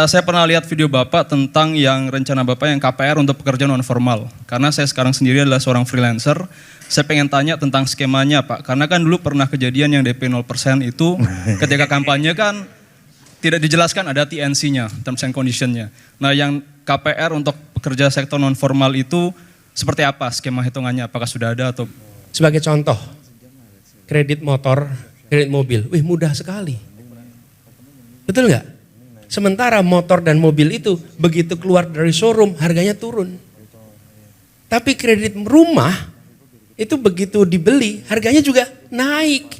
Saya pernah lihat video Bapak tentang yang rencana Bapak yang KPR untuk pekerja non formal. Karena saya sekarang sendiri adalah seorang freelancer, saya pengen tanya tentang skemanya Pak. Karena kan dulu pernah kejadian yang DP 0% itu ketika kampanye kan tidak dijelaskan ada TNC-nya, terms and condition-nya. Nah yang KPR untuk pekerja sektor non formal itu seperti apa skema hitungannya? Apakah sudah ada atau? Sebagai contoh, kredit motor, kredit mobil, wih mudah sekali. Betul nggak? Sementara motor dan mobil itu begitu keluar dari showroom harganya turun. Tapi kredit rumah itu begitu dibeli harganya juga naik.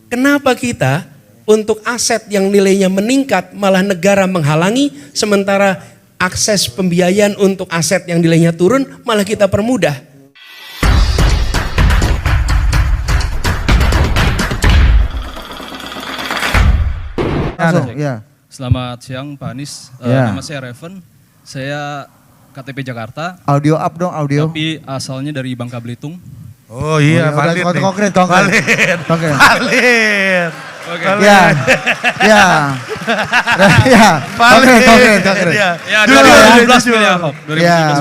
Kenapa kita untuk aset yang nilainya meningkat malah negara menghalangi, sementara akses pembiayaan untuk aset yang nilainya turun malah kita permudah. Langsung, ya. Selamat siang Pak Anies, nama saya Reven, saya KTP Jakarta. Audio up dong, audio. Tapi asalnya dari Bangka Belitung. Oh iya, valid nih. Konkret. Valid. Oke. Ya. Konkret. Ya, 2017 pilih Ahok. Ya,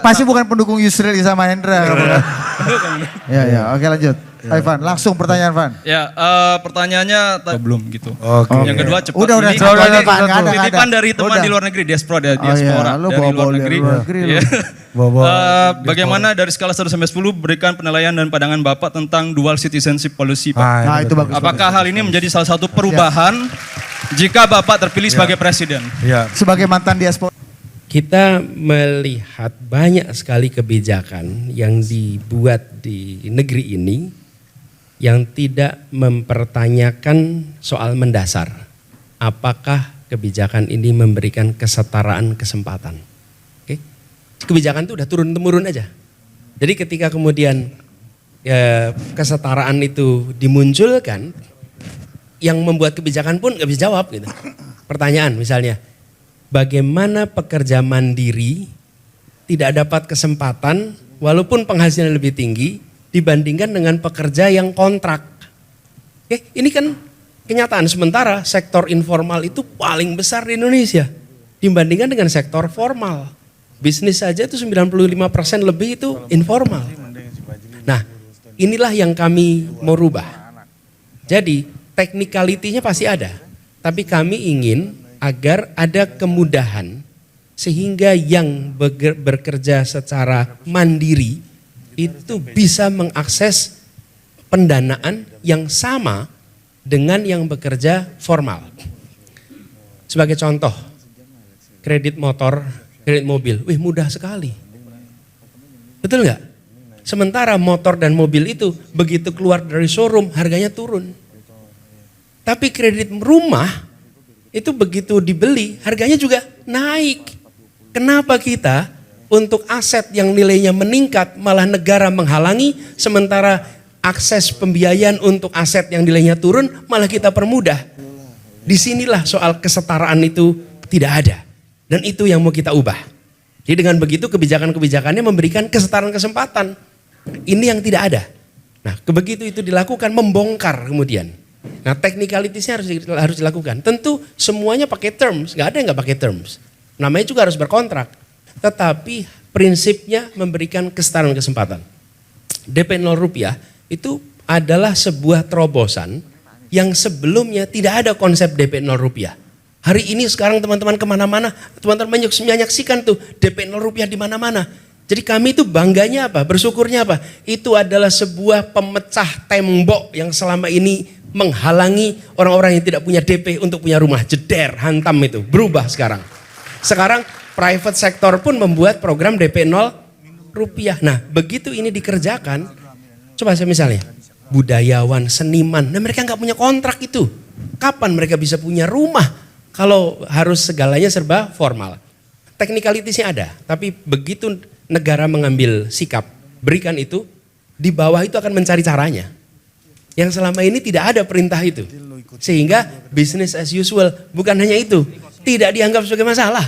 pasti bukan pendukung Yusril sama Hendra. Ya, oke lanjut. Ayo Van, langsung pertanyaan Van. Ya, pertanyaannya belum gitu. Oke. Yang kedua cepat. Udah, Titipan dari teman di luar negeri, diaspora Iya, lu dari luar bawa negeri. lu. Bagaimana dari skala 1 sampai 10 berikan penilaian dan pandangan Bapak tentang dual citizenship policy, Pak? Nah, itu bagus. Apakah hal ini menjadi salah satu perubahan jika Bapak terpilih sebagai presiden? Iya. Sebagai mantan diaspora. Kita melihat banyak sekali kebijakan yang dibuat di negeri ini yang tidak mempertanyakan soal mendasar. Apakah kebijakan ini memberikan kesetaraan kesempatan? Oke? Kebijakan itu udah turun-temurun aja. Jadi ketika kemudian kesetaraan itu dimunculkan, yang membuat kebijakan pun nggak bisa jawab gitu. Pertanyaan misalnya, bagaimana pekerja mandiri tidak dapat kesempatan walaupun penghasilan lebih tinggi dibandingkan dengan pekerja yang kontrak. Oke, ini kan kenyataan, sementara sektor informal itu paling besar di Indonesia dibandingkan dengan sektor formal. Bisnis saja itu 95% lebih itu informal. Nah, inilah yang kami mau rubah. Jadi technicality-nya pasti ada, tapi kami ingin agar ada kemudahan sehingga yang bekerja secara mandiri itu bisa mengakses pendanaan yang sama dengan yang bekerja formal. Sebagai contoh, kredit motor, kredit mobil, wih mudah sekali. Betul nggak? Sementara motor dan mobil itu begitu keluar dari showroom harganya turun. Tapi kredit rumah itu begitu dibeli harganya juga naik. Kenapa kita untuk aset yang nilainya meningkat malah negara menghalangi, sementara akses pembiayaan untuk aset yang nilainya turun malah kita permudah. Disinilah soal kesetaraan itu tidak ada, dan itu yang mau kita ubah. Jadi dengan begitu kebijakan-kebijakannya memberikan kesetaraan kesempatan. Ini yang tidak ada. Nah, begitu itu dilakukan membongkar kemudian. Nah, technicalities-nya harus dilakukan. Tentu semuanya pakai terms, nggak ada yang nggak pakai terms. Namanya juga harus berkontrak. Tetapi prinsipnya memberikan kesetaraan kesempatan. DP 0 rupiah itu adalah sebuah terobosan yang sebelumnya tidak ada konsep DP 0 rupiah. Hari ini sekarang teman-teman kemana-mana, teman-teman menyaksikan tuh DP 0 rupiah di mana-mana. Jadi kami itu bangganya apa, bersyukurnya apa? Itu adalah sebuah pemecah tembok yang selama ini menghalangi orang-orang yang tidak punya DP untuk punya rumah. Jeder, hantam itu, berubah sekarang. Sekarang private sector pun membuat program DP 0 rupiah. Nah, begitu ini dikerjakan, coba saya misalnya, budayawan, seniman, nah mereka nggak punya kontrak itu. Kapan mereka bisa punya rumah kalau harus segalanya serba formal? Technicalities-nya ada, tapi begitu negara mengambil sikap, berikan itu, di bawah itu akan mencari caranya. Yang selama ini tidak ada perintah itu. Sehingga business as usual, bukan hanya itu, tidak dianggap sebagai masalah.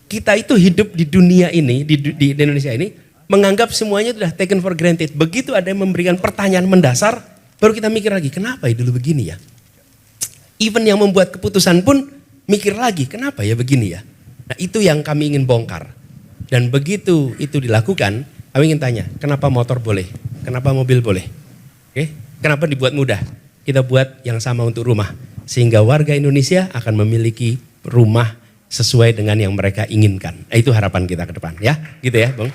Kita itu hidup di dunia ini, di Indonesia ini, menganggap semuanya sudah taken for granted. Begitu ada yang memberikan pertanyaan mendasar, baru kita mikir lagi, kenapa ya dulu begini ya? Even yang membuat keputusan pun mikir lagi, kenapa ya begini ya? Nah itu yang kami ingin bongkar. Dan begitu itu dilakukan, kami ingin tanya, kenapa motor boleh? Kenapa mobil boleh? Oke? Kenapa dibuat mudah? Kita buat yang sama untuk rumah. Sehingga warga Indonesia akan memiliki rumah sesuai dengan yang mereka inginkan. Nah, itu harapan kita ke depan ya. Gitu ya Bang.